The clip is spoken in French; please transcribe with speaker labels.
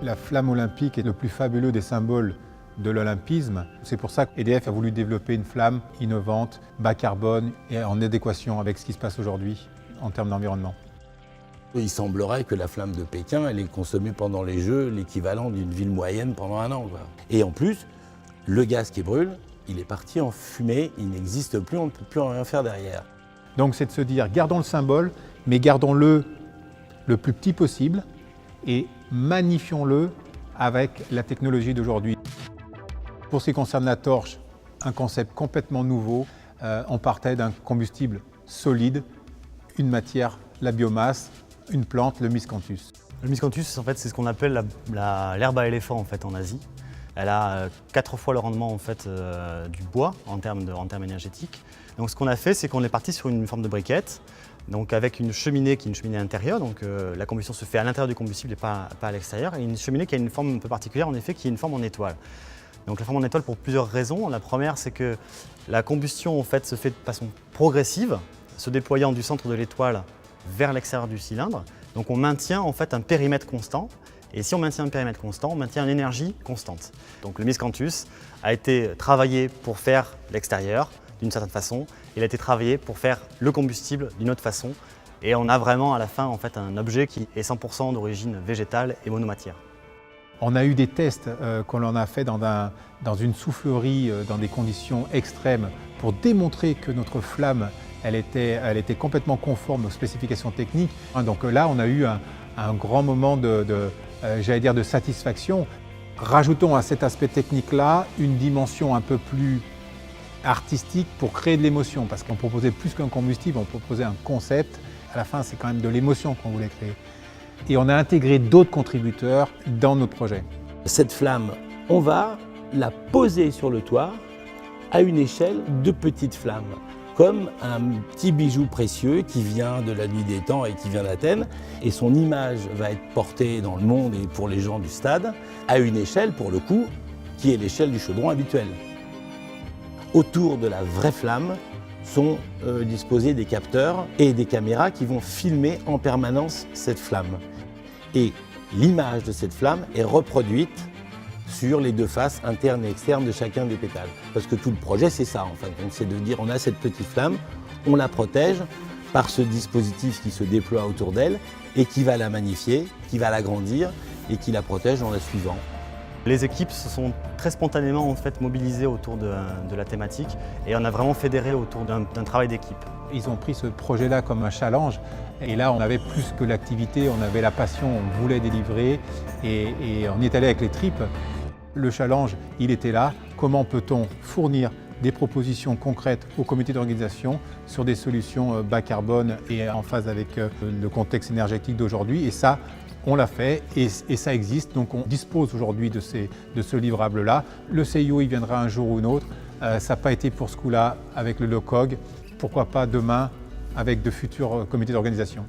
Speaker 1: La flamme olympique est le plus fabuleux des symboles de l'olympisme. C'est pour ça qu'EDF a voulu développer une flamme innovante, bas carbone et en adéquation avec ce qui se passe aujourd'hui en termes d'environnement.
Speaker 2: Il semblerait que la flamme de Pékin, elle ait consommé pendant les Jeux l'équivalent d'une ville moyenne pendant un an, quoi. Et en plus, le gaz qui brûle, il est parti en fumée, il n'existe plus, on ne peut plus rien faire derrière.
Speaker 1: Donc c'est de se dire, gardons le symbole, mais gardons-le le plus petit possible et magnifions-le avec la technologie d'aujourd'hui. Pour ce qui concerne la torche, un concept complètement nouveau. On partait d'un combustible solide, une matière, la biomasse, une plante, le miscanthus.
Speaker 3: Le miscanthus, en fait, c'est ce qu'on appelle l'herbe à éléphant en fait, en Asie. Elle a 4 fois le rendement en fait, du bois en termes énergétiques. Donc ce qu'on a fait, c'est qu'on est parti sur une forme de briquette, donc avec une cheminée qui est une cheminée intérieure, donc la combustion se fait à l'intérieur du combustible et pas à l'extérieur, et une cheminée qui a une forme un peu particulière, en effet, qui est une forme en étoile. Donc la forme en étoile pour plusieurs raisons. La première, c'est que la combustion en fait, se fait de façon progressive, se déployant du centre de l'étoile vers l'extérieur du cylindre. Donc on maintient en fait un périmètre constant. Et si on maintient un périmètre constant, on maintient une énergie constante. Donc le miscanthus a été travaillé pour faire l'extérieur d'une certaine façon. Il a été travaillé pour faire le combustible d'une autre façon. Et on a vraiment à la fin en fait, un objet qui est 100% d'origine végétale et monomatière.
Speaker 1: On a eu des tests qu'on en a fait dans une soufflerie dans des conditions extrêmes pour démontrer que notre flamme elle était complètement conforme aux spécifications techniques. Donc là, on a eu un grand moment j'allais dire de satisfaction. Rajoutons à cet aspect technique-là une dimension un peu plus artistique pour créer de l'émotion, parce qu'on proposait plus qu'un combustible, on proposait un concept. À la fin, c'est quand même de l'émotion qu'on voulait créer. Et on a intégré d'autres contributeurs dans notre projet.
Speaker 2: Cette flamme, on va la poser sur le toit à une échelle de petites flammes, comme un petit bijou précieux qui vient de la nuit des temps et qui vient d'Athènes. Et son image va être portée dans le monde et pour les gens du stade à une échelle, pour le coup, qui est l'échelle du chaudron habituel. Autour de la vraie flamme sont disposés des capteurs et des caméras qui vont filmer en permanence cette flamme. Et l'image de cette flamme est reproduite sur les deux faces internes et externes de chacun des pétales. Parce que tout le projet, c'est ça, en fait. Donc, c'est de dire on a cette petite flamme, on la protège par ce dispositif qui se déploie autour d'elle et qui va la magnifier, qui va l'agrandir et qui la protège en la suivant.
Speaker 3: Les équipes se sont très spontanément en fait, mobilisées autour de la thématique et on a vraiment fédéré autour d'un travail d'équipe.
Speaker 1: Ils ont pris ce projet-là comme un challenge et là on avait plus que l'activité, on avait la passion, on voulait délivrer et on y est allé avec les tripes. Le challenge, il était là. Comment peut-on fournir des propositions concrètes au comité d'organisation sur des solutions bas carbone et en phase avec le contexte énergétique d'aujourd'hui. Et ça, on l'a fait et ça existe. Donc on dispose aujourd'hui de ce livrable-là. Le CIO, il viendra un jour ou un autre. Ça n'a pas été pour ce coup-là avec le LOCOG. Pourquoi pas demain avec de futurs comités d'organisation.